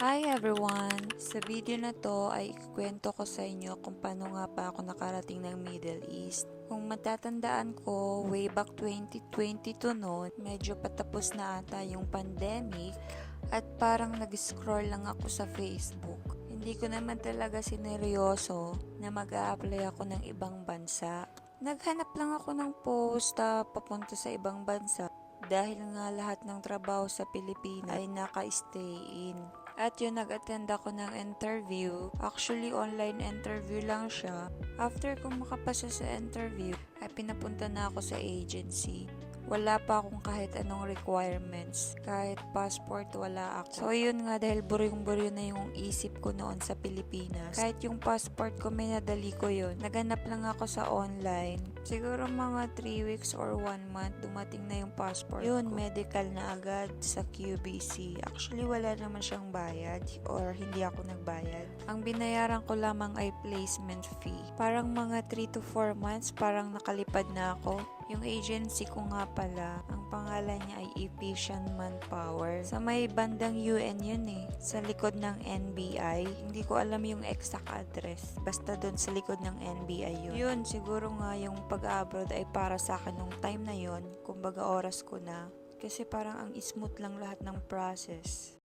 Hi everyone! Sa video na to ay ikwento ko sa inyo kung paano nga pa ako nakarating ng Middle East. Kung matatandaan ko, way back 2022 noon, medyo patapos na ata yung pandemic at parang nag-scroll lang ako sa Facebook. Hindi ko naman talaga sineryoso na mag-a-apply ako ng ibang bansa. Naghanap lang ako ng post papunta sa ibang bansa dahil nga lahat ng trabaho sa Pilipinas ay naka-stay in. At yun, nag-attend ako ng interview. Actually, online interview lang siya. After kong makapasa sa interview, ay pinapunta na ako sa agency. Wala pa akong kahit anong requirements. Kahit passport, wala ako. So, yun nga, dahil buryong-buryo na yung isip ko noon sa Pilipinas. Kahit yung passport ko, minadali ko yun. Naganap lang ako sa online. Siguro mga 3 weeks or 1 month, dumating na yung passport ko. Yun, medical na agad sa QBC. Actually, wala naman siyang bayad or hindi ako nagbayad. Ang binayaran ko lamang ay placement fee. Parang mga 3 to 4 months, parang nakalipad na ako. Yung agency ko nga pala, ang pangalan niya ay Efficient Manpower. Sa may bandang UN yun eh, sa likod ng NBI. Hindi ko alam yung exact address. Basta doon sa likod ng NBI yun. Yun, siguro nga yung pag-abroad ay para sa akin nung time na yun. Kumbaga oras ko na. Kasi parang ang smooth lang lahat ng process.